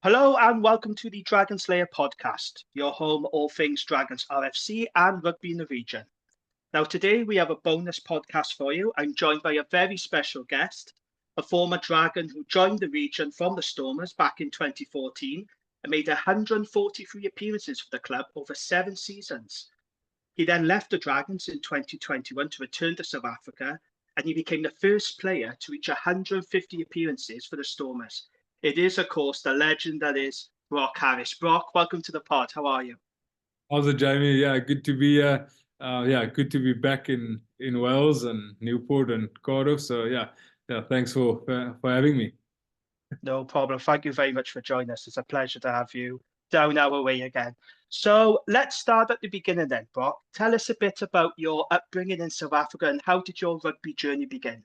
Hello and welcome to the Lair podcast, your home all things Dragons RFC and rugby in the region. Now today we have a bonus podcast for you. I'm joined by a very special guest, a former Dragon who joined the region from the Stormers back in 2014 and made 143 appearances for the club over 7 seasons. He then left the Dragons in 2021 to return to South Africa, and he became the first player to reach 150 appearances for the Stormers. It is, of course, the legend that is Brok Harris. Brok, welcome to the pod. How are you? How's it, Jamie? Yeah, good to be good to be back in Wales and Newport and Cardiff. So yeah, thanks for having me. No problem. Thank you very much for joining us. It's a pleasure to have you down our way again. So let's start at the beginning then, Brok. Tell us a bit about your upbringing in South Africa and how did your rugby journey begin?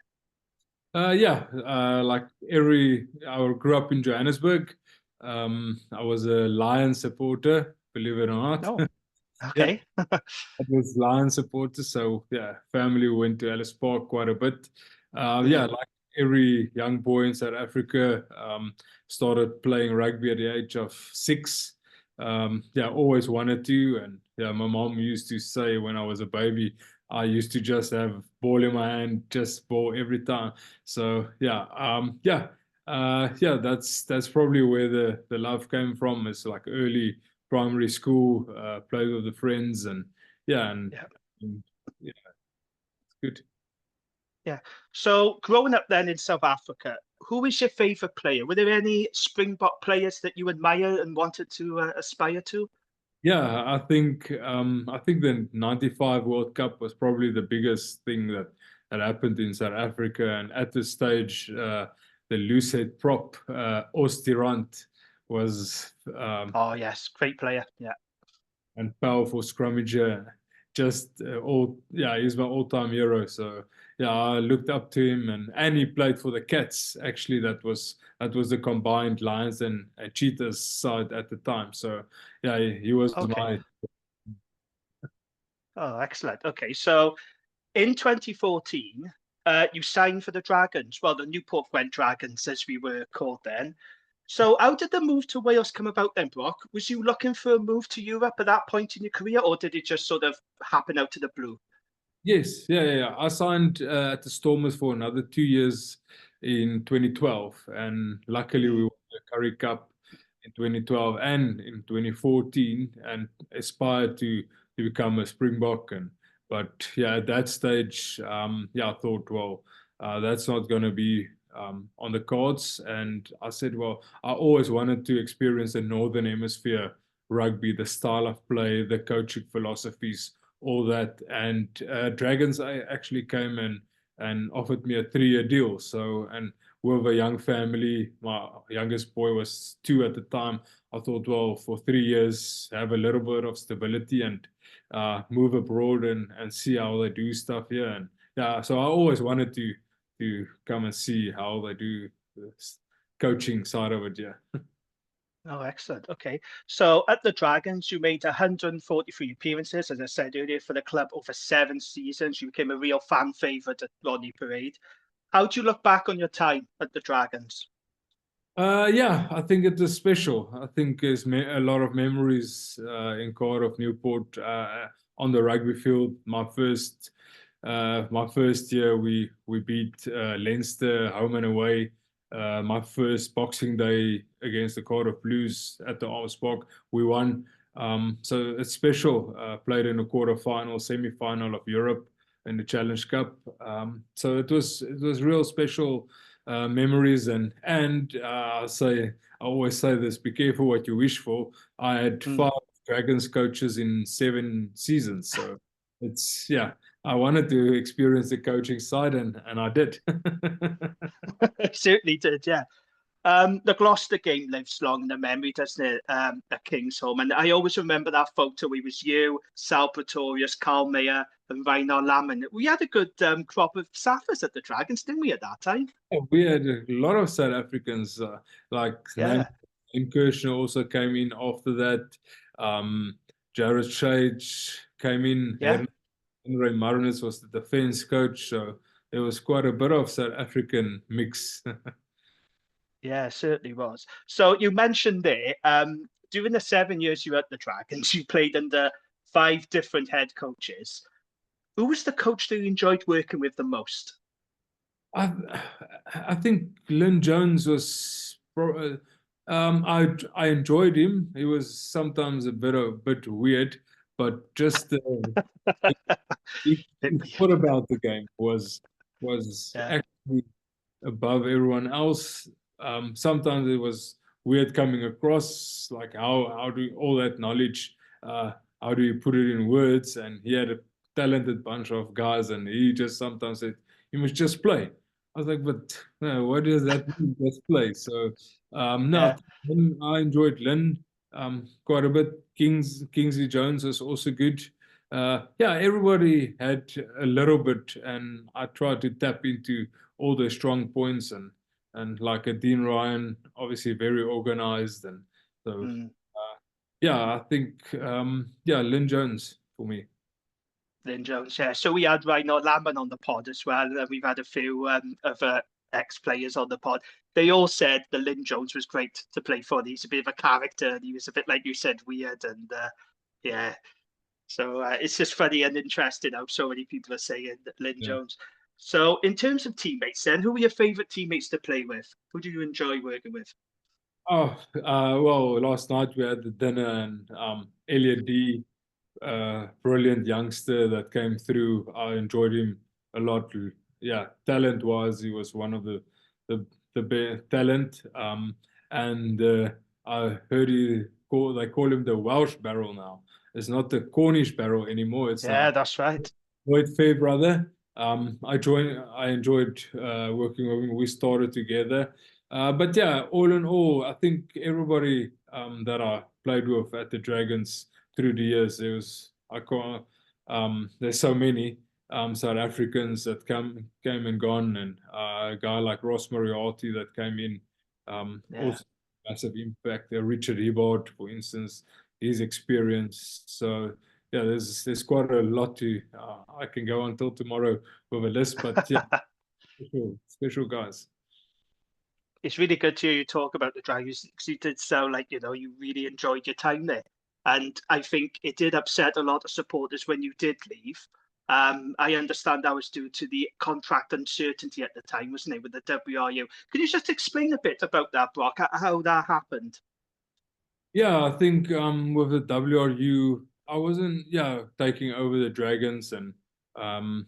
Like I grew up in Johannesburg. I was a Lion supporter, believe it or not. No. Yeah, Okay. I was Lion supporter. So yeah, family went to Ellis Park quite a bit. Mm. Like every young boy in South Africa, started playing rugby at the age of 6. Always wanted to, and yeah, my mom used to say when I was a baby, I used to just have ball in my hand, just ball every time. So that's probably where the love came from. It's like early primary school, played with the friends, and yeah, Yeah. and, yeah, it's good. Yeah. So growing up then in South Africa, who is your favourite player? Were there any Springbok players that you admire and wanted to aspire to? Yeah, I think the '95 World Cup was probably the biggest thing that happened in South Africa, and at this stage, the loosehead prop Ostirant was Oh yes, great player. Yeah. and powerful scrummager. Just he's my all-time hero. So yeah, I looked up to him, and he played for the Cats. Actually, that was the combined Lions and Cheetahs side at the time. So yeah, he was Okay. my. Oh, excellent. Okay. So in 2014, you signed for the Dragons. Well, the Newport Gwent Dragons, as we were called then. So how did the move to Wales come about then, Brock? Was you looking for a move to Europe at that point in your career, or did it just sort of happen out of the blue? Yes, yeah. I signed at the Stormers for another 2 years in 2012, and luckily we Mm. won the Currie Cup in 2012 and in 2014, and aspired to become a Springbok. But yeah, at that stage, I thought, well, that's not going to be on the cards, and I said, well, I always wanted to experience the Northern Hemisphere rugby, the style of play, the coaching philosophies, all that. And Dragons actually came and offered me a 3-year deal. So, and with a young family, my youngest boy was 2 at the time. I thought, well, for 3 years, have a little bit of stability and move abroad and see how they do stuff here. And yeah, so I always wanted to come and see how they do the coaching side of it. Yeah. Oh, excellent. Okay. So at the Dragons, you made 143 appearances, as I said earlier, for the club over 7 seasons. You became a real fan favourite at Rodney Parade. How do you look back on your time at the Dragons? Yeah, I think it is special. I think there's a lot of memories in Cardiff, Newport, on the rugby field. My first year, we beat Leinster home and away. My first Boxing Day against the Cardiff Blues at the Arms Park, we won. So it's special. Played in the quarter-final, semi-final of Europe in the Challenge Cup. So it was real special memories, I always say this: be careful what you wish for. I had Mm. 5 Dragons coaches in 7 seasons, so it's yeah. I wanted to experience the coaching side, and I did. Certainly did, yeah. The Gloucester game lives long in the memory, doesn't it? At Kingsholm. And I always remember that photo. It was you, Sal Pretorius, Carl Mayer, and Reinhard Lammen. We had a good crop of Saffers at the Dragons, didn't we, at that time? We had a lot of South Africans, like name Yeah, Kirshner also came in after that. Um, Jared Shage came in. yeah. Henry Marnus was the defense coach, so there was quite a bit of South African mix. Yeah, certainly was. So you mentioned there, during the 7 years you were at the Dragons, you played under 5 different head coaches. Who was the coach that you enjoyed working with the most? I I think Lynn Jones was. I enjoyed him. He was sometimes a bit weird, but just he thought about the game was Yeah. actually above everyone else. Sometimes it was weird coming across, like how do all that knowledge, uh, how do you put it in words? And he had a talented bunch of guys, and he just sometimes said, "You must just play." I was like, "But what does that mean? Just play." So no, Yeah. I enjoyed Lynn quite a bit. Kingsley Jones was also good. Yeah, everybody had a little bit, and I tried to tap into all their strong points, and like a Dean Ryan, obviously very organized, and so Mm. yeah, I think yeah, Lynn Jones for me. Lynn Jones, yeah. So we had Rhino Lamban on the pod as well. And we've had a few other ex-players on the pod. They all said that Lynn Jones was great to play for. He's a bit of a character. And he was a bit, like you said, weird. And yeah, so it's just funny and interesting how so many people are saying that Lynn Yeah. Jones. So in terms of teammates then, who were your favourite teammates to play with? Who do you enjoy working with? Oh, well, last night we had the dinner, and Elliot D, brilliant youngster that came through. I enjoyed him a lot. Yeah, talent-wise, he was one of the best talent. And I heard they call him the Welsh Barrel now. It's not the Cornish Barrel anymore. It's Yeah, now that's right. Lloyd Fairbrother. I enjoyed working with him. We started together. But yeah, all in all, I think everybody that I played with at the Dragons through the years, I can't, there's so many South Africans that came and gone, and a guy like Ross Moriarty that came in, Yeah. also massive impact. Richard Hibbard, for instance, his experience. So yeah, there's quite a lot to. I can go until tomorrow with a list, but yeah, special guys. It's really good to hear you talk about the Dragons because you did sound like you really enjoyed your time there, and I think it did upset a lot of supporters when you did leave. I understand that was due to the contract uncertainty at the time, wasn't it, with the WRU? Can you just explain a bit about that, Brock? How that happened? Yeah, I think with the WRU, I wasn't taking over the Dragons, um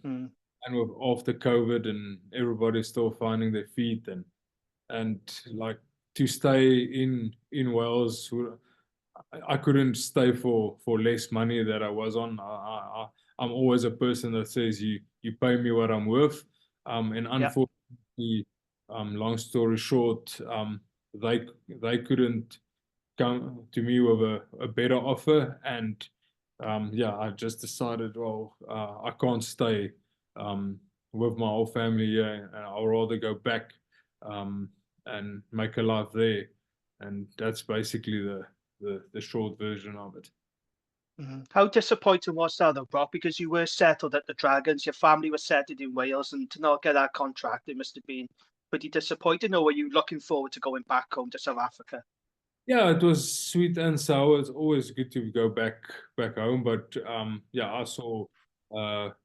Mm, and with after COVID and everybody still finding their feet, and like to stay in Wales, I couldn't stay for less money that I was on. I'm always a person that says you pay me what I'm worth. And yeah. unfortunately, long story short, they couldn't come to me with a better offer, and yeah, I just decided, well, I can't stay um, with my whole family here, and I'll rather go back um, and make a life there, and that's basically the short version of it. How disappointing was that, though, Brock? Because you were settled at the Dragons, your family was settled in Wales, and to not get that contract, it must have been pretty disappointing. Or were you looking forward to going back home to South Africa? Yeah, it was sweet and sour. It's always good to go back home, but yeah, I saw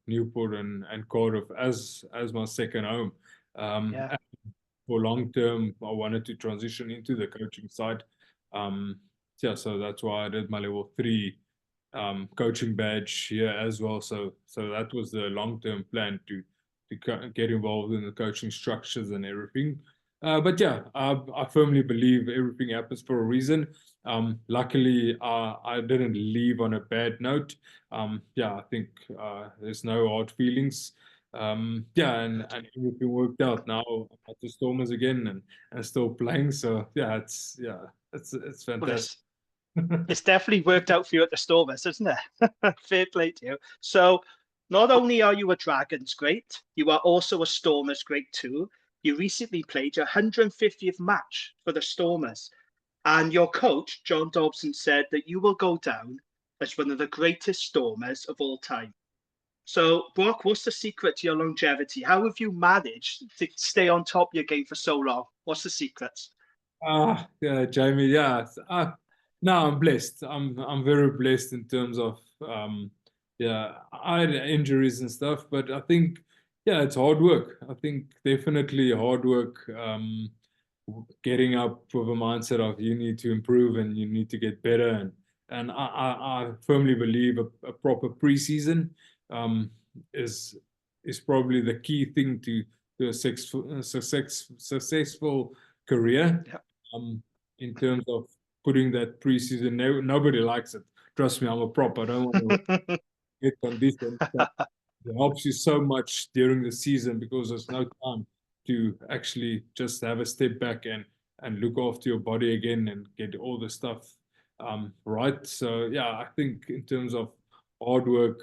Newport and Cardiff as my second home. Yeah. And for long term, I wanted to transition into the coaching side. Um, yeah, so that's why I did my level 3 coaching badge here as well. So that was the long term plan to get involved in the coaching structures and everything. But yeah, I firmly believe everything happens for a reason. Luckily, I didn't leave on a bad note. Yeah, I think there's no hard feelings. Yeah, Good. and everything worked out. Now I'm at the Stormers again, and still playing. So it's Well, fantastic. it's definitely worked out for you at the Stormers, isn't it? Fair play to you. So, not only are you a Dragons great, you are also a Stormers great too. You recently played your 150th match for the Stormers, and your coach, John Dobson, said that you will go down as one of the greatest Stormers of all time. So, Brock, what's the secret to your longevity? How have you managed to stay on top of your game for so long? What's the secret? Yeah, Jamie. Yeah. No, I'm blessed. I'm very blessed in terms of yeah, I had injuries and stuff, but I think yeah, it's hard work. I think definitely hard work. Getting up with a mindset of you need to improve and you need to get better, and I firmly believe a proper preseason um is is probably the key thing to a successful career. Yeah. um, in terms of putting that preseason. Nobody likes it. Trust me, I'm a prop. I don't want to get conditioned, but it helps you so much during the season because there's no time to actually just have a step back and look after your body again and get all the stuff right. So yeah, I think in terms of hard work,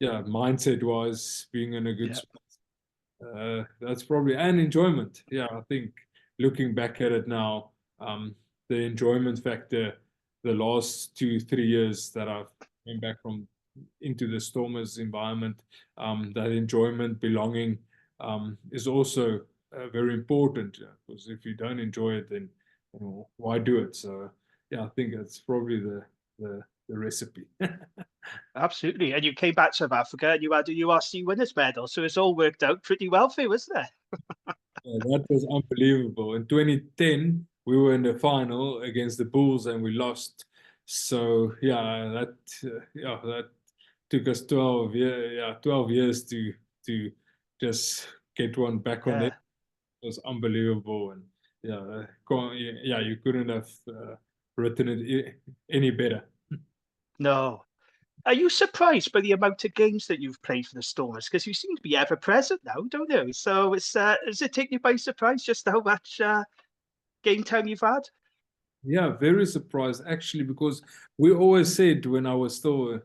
yeah, mindset wise, being in a good Yeah. spot, that's probably and enjoyment. Yeah, I think looking back at it now, the enjoyment factor, the last 2 3 years that I've came back from into the Stormers environment, that enjoyment, belonging, is also very important. Because if you don't enjoy it, then why do it? So yeah, I think that's probably the recipe. Absolutely. And you came back to South Africa and you had a URC winners medal. So it's all worked out pretty well for you, isn't it? Yeah, that was unbelievable. In 2010, we were in the final against the Bulls and we lost. So yeah, that took us 12 years to just get one back on it. Yeah. It was unbelievable, and yeah, you couldn't have written it any better. No. Are you surprised by the amount of games that you've played for the Stormers? Because you seem to be ever present now, don't you? So it's does it take you by surprise just how much game time you've had? Yeah, very surprised actually, because we always said when I was still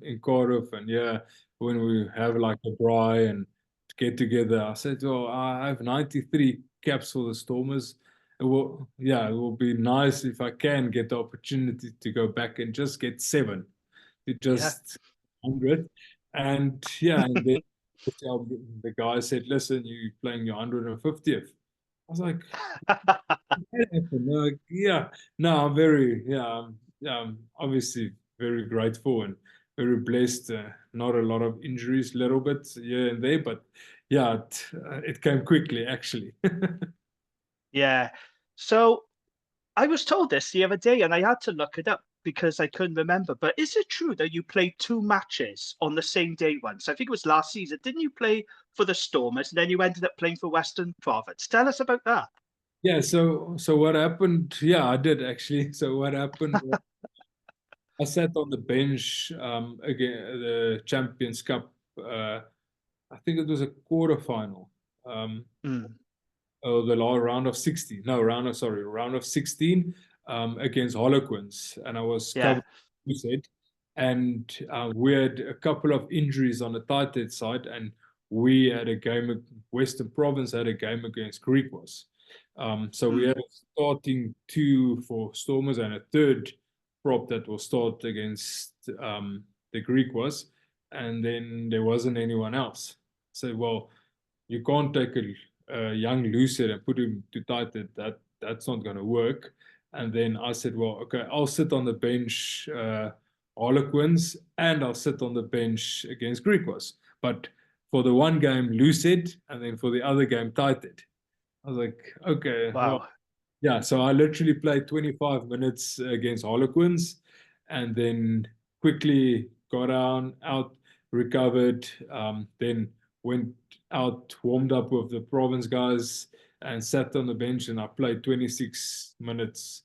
in Cardiff and yeah, when we have like a braai and get together, I said, well, I have 93 caps for the Stormers. It will be nice if I can get the opportunity to go back and just get seven to Yeah. just 100. And yeah, and then the guy said, listen, you're playing your 150th. I was like, yeah, no, I'm very, yeah, I'm obviously very grateful and very blessed. Not a lot of injuries, little bit here and there, but yeah, it came quickly actually. Yeah. So I was told this the other day and I had to look it up because I couldn't remember. But is it true that you played two matches on the same day once? I think it was last season. Didn't you play for the Stormers and then you ended up playing for Western Province? Tell us about that. Yeah, so what happened? Yeah, I did actually. So what happened? I sat on the bench again, the Champions Cup. I think it was a quarterfinal. Um, Mm, the round of 60. No, round of 16 against Harlequins. And I was yeah. covered, you said. And we had a couple of injuries on the tight head side. And we had a game, Western Province had a game against Griquas. So we Mm, had a starting two for Stormers and a third prop that will start against the Griquas. And then there wasn't anyone else. So, well, you can't take a young Lucid and put him to tight head. That's not going to work. And then I said, well, okay, I'll sit on the bench Harlequins and I'll sit on the bench against Griquas. But for the one game Lucid and then for the other game tight head. I was like, okay, well, wow. yeah, so I literally played 25 minutes against Harlequins and then quickly got down, out, recovered, then went out, warmed up with the province guys and sat on the bench and I played 26 minutes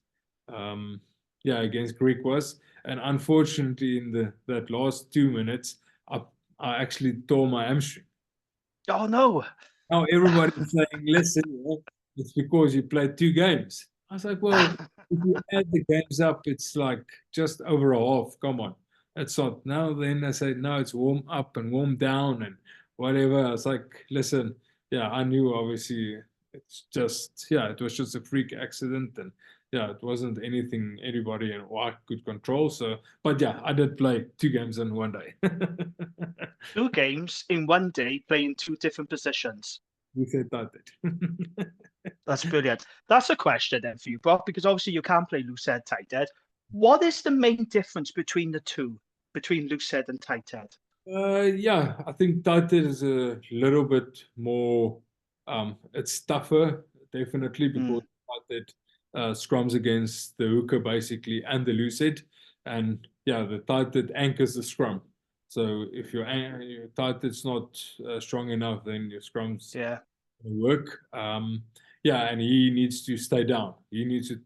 yeah, against Griquas. And unfortunately in that last 2 minutes, I actually tore my hamstring. Oh no. Now everybody's saying, listen, it's because you played two games. I was like, well, if you add the games up, it's like just over a half. Come on. It's not. Now then they say, no, it's warm up and warm down and whatever. I was like, listen, yeah, I knew obviously it's just, yeah, it was just a freak accident. And yeah, it wasn't anything anybody and I could control. So, but yeah, I did play two games in one day. Two games in one day playing two different positions. We said that. That's brilliant. That's a question then for you, Brock, because obviously you can play loose head, tight head. What is the main difference between the two, between loose head and tight head? Yeah, I think tighthead is a little bit more, it's tougher, definitely, because Mm, tighthead scrums against the hooker basically and the loose head. And yeah, the tighthead anchors the scrum. So if your tighthead's not strong enough, then your scrum's yeah. going to work. Yeah, and he needs to stay down. He needs to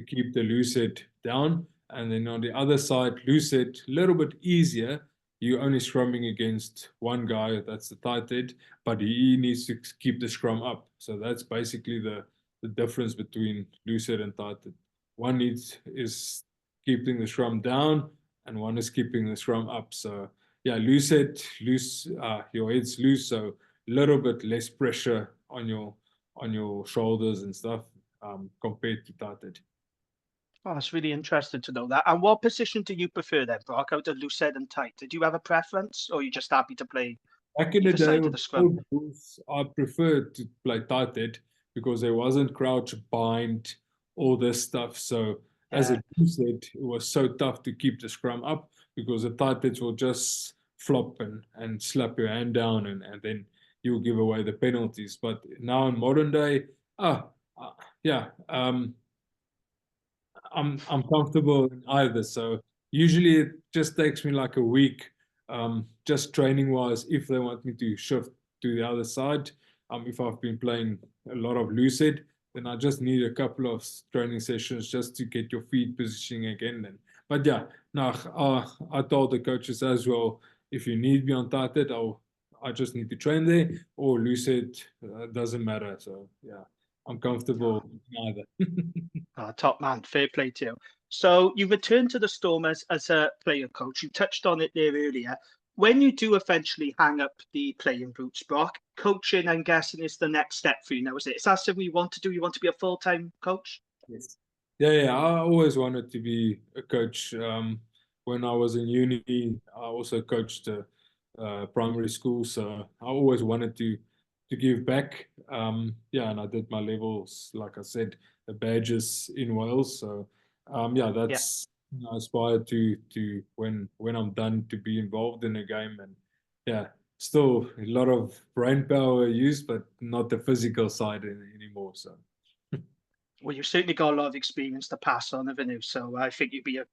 keep the lucid down. And then on the other side, lucid, a little bit easier. You're only scrumming against one guy, that's the tight head, but he needs to keep the scrum up. So that's basically the difference between lucid and tight head. One needs is keeping the scrum down, and one is keeping the scrum up. So yeah, lucid, loose, your head's loose, so a little bit less pressure on your shoulders and stuff compared to tight head. Oh, that's really interesting to know that. And what position do you prefer then, Brock, out of loose head and tight? Did you have a preference, or are you just happy to play Back in the either day side of with the scrum? old rules, I preferred to play tight head because there wasn't crouch, bind, all this stuff. So as a Yeah. loose head, it was so tough to keep the scrum up because the tight heads will just flop and slap your hand down and then you'll give away the penalties. But now in modern day, ah, yeah, I'm comfortable in either. So usually it just takes me like a week, just training wise. If they want me to shift to the other side, if I've been playing a lot of lucid, then I just need a couple of training sessions just to get your feet positioning again. Then, but yeah, no, I told the coaches as well. If you need me on tight head, I just need to train there or lucid. Doesn't matter. So yeah, I'm comfortable in either. Top man, fair play to you. So you returned to the Stormers as a player coach. You touched on it there earlier. When you do eventually hang up the playing boots, Brock, coaching, I'm guessing, is the next step for you now, is it? Is that something you want to do? You want to be a full-time coach? Yes. Yeah. I always wanted to be a coach. When I was in uni, I also coached primary school, so I always wanted to give back. Yeah, and I did my levels, like I said, the badges in Wales. So yeah, Yeah. that's I aspire to when I'm done to be involved in a game, and yeah, still a lot of brain power used, but not the physical side anymore. So. Well, you've certainly got a lot of experience to pass on, haven't you? So I think you'd be a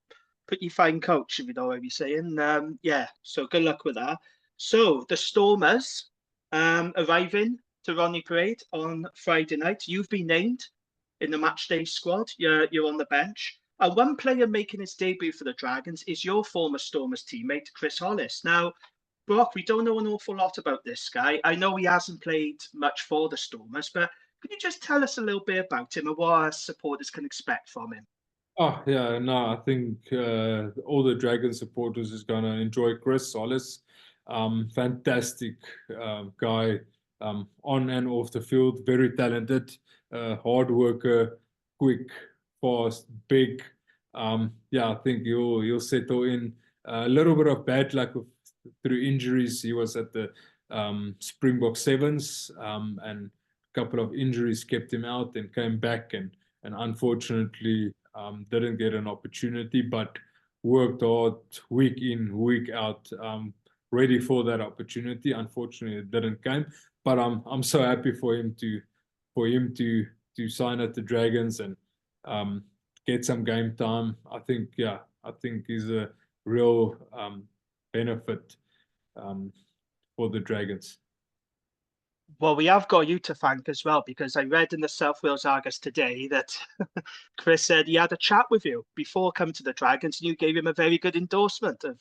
pretty fine coach, if you know what I'm saying. Yeah, so good luck with that. So the Stormers arriving to Rodney Parade on Friday night. You've been named in the match day squad. You're on the bench. And one player making his debut for the Dragons is your former Stormers teammate, Chris Hollis. Now, Brock, we don't know an awful lot about this guy. I know he hasn't played much for the Stormers, but could you just tell us a little bit about him and what our supporters can expect from him? Oh yeah, no, I think all the Dragon supporters is gonna enjoy Chris Solis. Fantastic guy on and off the field, very talented, hard worker, quick, fast, big. Yeah, I think you'll settle in. A little bit of bad luck through injuries. He was at the Springbok Sevens, and a couple of injuries kept him out and came back and unfortunately didn't get an opportunity, but worked hard week in, week out, ready for that opportunity. Unfortunately, it didn't come, but I'm so happy for him to sign at the Dragons and um, get some game time. I think he's a real benefit um, for the Dragons. Well, we have got you to thank as well, because I read in the South Wales Argus today that Chris said he had a chat with you before coming to the Dragons and you gave him a very good endorsement of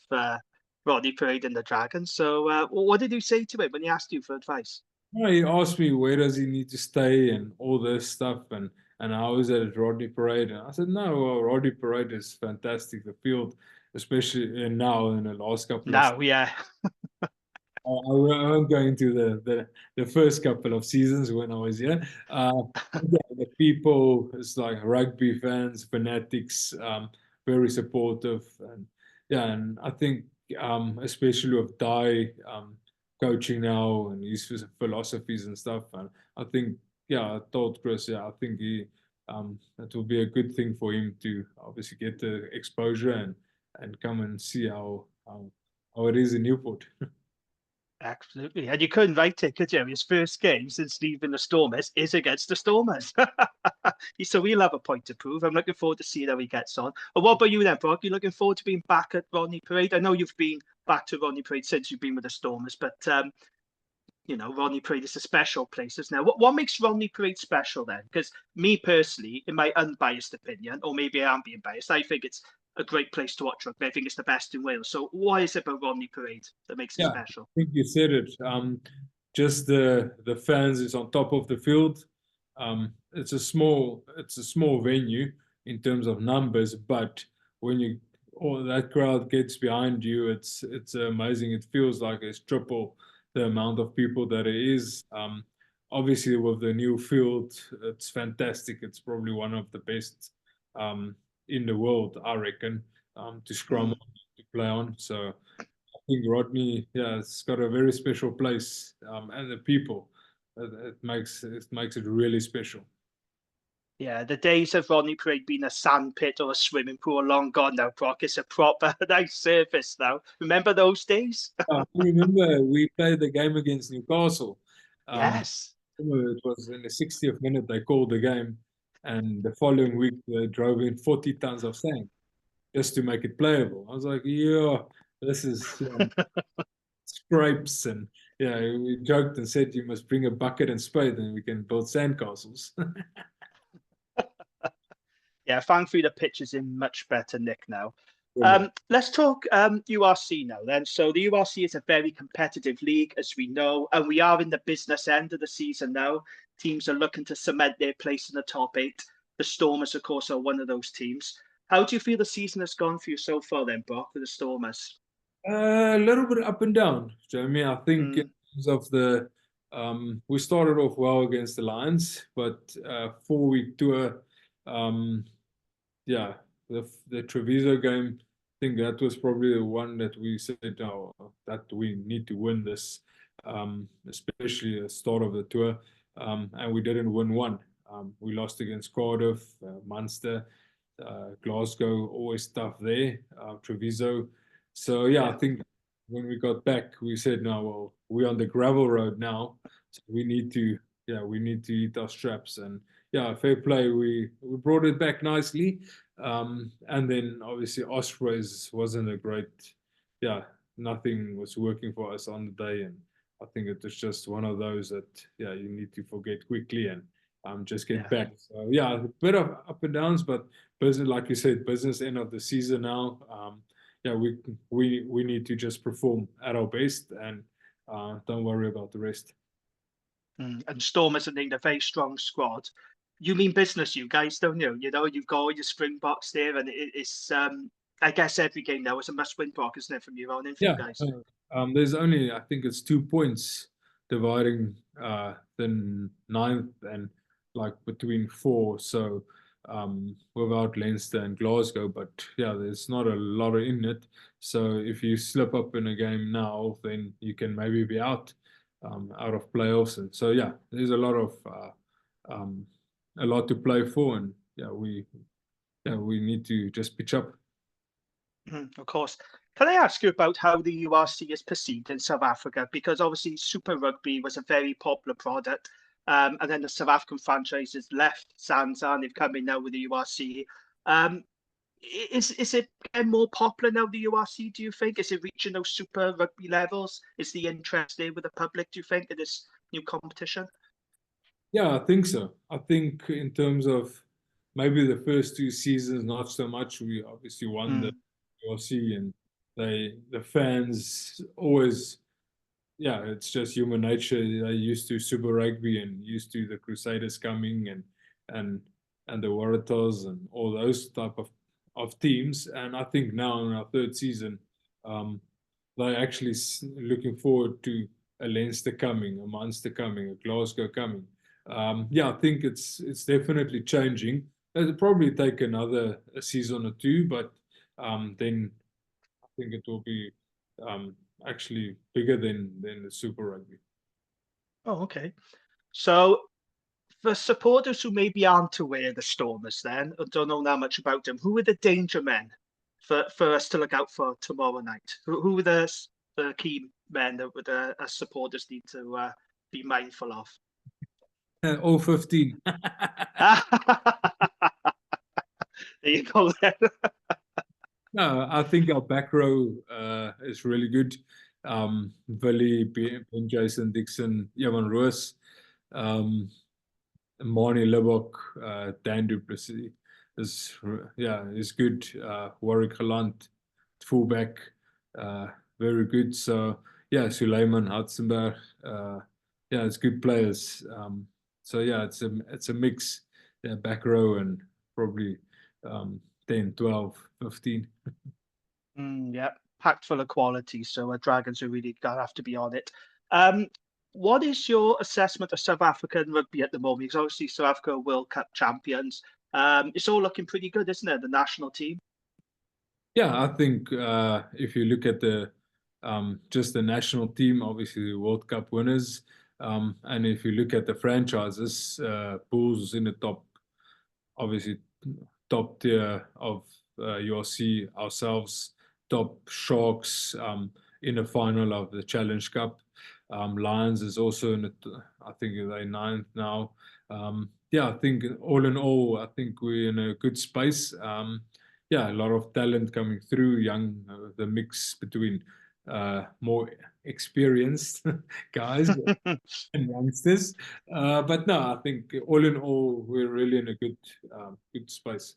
Rodney Parade and the Dragons. So what did you say to him when he asked you for advice? Yeah, he asked me where does he need to stay and all this stuff and how is it at Rodney Parade? And I said, no, well, Rodney Parade is fantastic. The field, especially now in the last couple of No, yeah. I won't go into the first couple of seasons when I was here. Yeah, the people, it's like rugby fans, fanatics, very supportive, and yeah, and I think especially with Dai coaching now and his philosophies and stuff, and I think yeah, I told Chris, yeah, I think it will be a good thing for him to obviously get the exposure and come and see how it is in Newport. Absolutely. And you couldn't write it, could you? His first game since leaving the Stormers is against the Stormers. So he'll have a point to prove. I'm looking forward to seeing how he gets on. And what about you then, Brock? You looking forward to being back at Rodney Parade? I know you've been back to Rodney Parade since you've been with the Stormers, but Rodney Parade is a special place, isn't it? What makes Rodney Parade special then? Because me personally, in my unbiased opinion, or maybe I am being biased, I think it's a great place to watch rugby. I think it's the best in Wales. So what is it about Rodney Parade that makes it Yeah, I special? think you said it. Just the fans is on top of the field. It's a small venue in terms of numbers, but when all that crowd gets behind you, it's amazing. It feels like it's triple the amount of people that it is. Obviously, with the new field, it's fantastic. It's probably one of the best in the world, I reckon, to scrum Mm. on, to play on. So I think Rodney, yeah, it's got a very special place, and the people, it makes it really special. Yeah, the days of Rodney Parade being a sand pit or a swimming pool are long gone now, Brock. It's a proper nice surface now. Remember those days? I remember we played the game against Newcastle. Um, Yes. it was in the 60th minute they called the game, and the following week they drove in 40 tons of sand just to make it playable. I was like, yeah, this is scrapes, and yeah, we joked and said you must bring a bucket and spade, and we can build sandcastles. Yeah, thankfully the pitch is in much better nick now. Brilliant. Let's talk URC now then. So the URC is a very competitive league, as we know, and we are in the business end of the season now. Teams are looking to cement their place in the top eight. The Stormers, of course, are one of those teams. How do you feel the season has gone for you so far then, Brock, with the Stormers? A little bit up and down, Jamie. I think in Mm, terms of we started off well against the Lions, but 4 week tour, um, yeah, the Treviso game, I think that was probably the one that we said, oh, that we need to win this, especially the start of the tour, and we didn't win one. We lost against Cardiff, Munster, Glasgow, always tough there, Treviso. So yeah, I yeah. think when we got back, we said, no, well, we're on the gravel road now, so we need to eat our straps, and yeah, fair play. We brought it back nicely, and then obviously Ospreys wasn't a great, yeah, nothing was working for us on the day, and I think it was just one of those that yeah you need to forget quickly and just get Yeah. back. So yeah, a bit of up and downs, but business, like you said, business end of the season now. Yeah, we need to just perform at our best and don't worry about the rest. And Stormers, I think, a very strong squad. You mean business, you guys, don't you? You've got all your Springboks there, and it's I guess every game now is a must-win, Brock, isn't it, from your own in for you Yeah, guys? there's only I think it's 2 points dividing the ninth and like between four. So without Leinster and Glasgow, but yeah, there's not a lot in it. So if you slip up in a game now, then you can maybe be out of playoffs. And so yeah, there's um, a lot to play for, and we need to just pitch up. Of course. Can I ask you about how the URC is perceived in South Africa? Because obviously Super Rugby was a very popular product. And then the South African franchises left Sansa and they've come in now with the URC. Um, is it getting more popular now, the URC, do you think? Is it reaching those Super Rugby levels? Is the interest there with the public, do you think, in this new competition? Yeah, I think so. I think in terms of maybe the first 2 seasons, not so much. We obviously won the Mm, URC, and the fans always, yeah, it's just human nature. They're used to Super Rugby and used to the Crusaders coming and and the Waratahs and all those type of teams. And I think now in our third season, um, they're actually looking forward to a Leinster coming, a Munster coming, a Glasgow coming. Yeah, I think it's definitely changing. It'll probably take another a season or two, but then I think it will be um, actually bigger than the Super Rugby. oh, okay. So For supporters who maybe aren't aware of the Stormers then, or don't know that much about them, who are the danger men for us to look out for tomorrow night? Who are the key men that would supporters need to be mindful of? All 15. There you go then. No, I think our back row is really good. Willie, Ben Jason Dixon, Yaman Roos, um, Marnie Lubbock, Dan Duplessis is good. Warwick Galant, fullback, very good. So yeah, Suleiman Hatzenberg, it's good players. So yeah, it's a mix, back row and probably 10, 12, 15. Yeah, packed full of quality. So Dragons are really gonna have to be on it. Um, what is your assessment of South African rugby at the moment? Because obviously South Africa are World Cup champions. It's all looking pretty good, isn't it? The national team. Yeah, I think if you look at the just the national team, obviously the World Cup winners, and if you look at the franchises, Bulls in the top, obviously top tier of URC, ourselves, top Sharks in the final of the Challenge Cup. Lions is also in the, I think they're ninth now. Yeah, I think all in all, I think we're in a good space. Yeah, a lot of talent coming through, young, the mix between more experienced guys and youngsters. But no, I think all in all, we're really in a good space.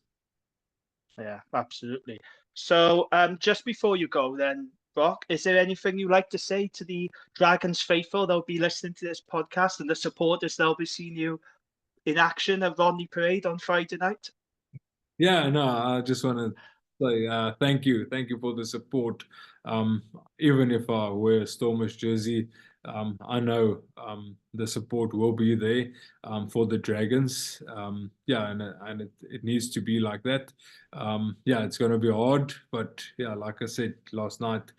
Yeah, absolutely. So, just before you go, then, Brok, is there anything you'd like to say to the Dragons faithful that'll be listening to this podcast and the supporters that'll be seeing you in action at Rodney Parade on Friday night? Yeah, no, I just want to say thank you for the support. Um, Even if I wear a Stormers jersey, I know the support will be there for the Dragons. Yeah, and it needs to be like that. Yeah, it's going to be hard, but yeah, like I said last night,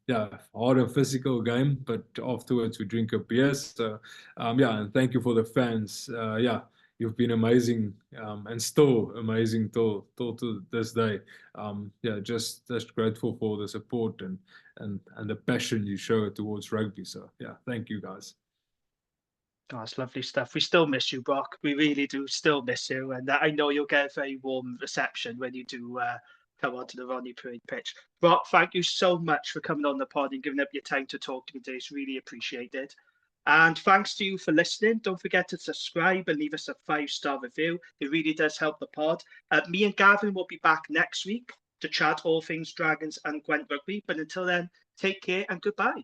yeah, hard and physical game, but afterwards we drink a beer. So yeah, and thank you for the fans. Yeah, you've been amazing and still amazing till to this day. Yeah, just grateful for the support and the passion you show towards rugby. So yeah, thank you guys. Oh, that's lovely stuff. We still miss you, Brock. We really do still miss you. And I know you'll get a very warm reception when you do come onto the Rodney Parade pitch. Brock, thank you so much for coming on the pod and giving up your time to talk to me today. It's really appreciated. And thanks to you for listening. Don't forget to subscribe and leave us a 5-star review. It really does help the pod. Me and Gavin will be back next week to chat all things Dragons and Gwent Rugby. But until then, take care and goodbye.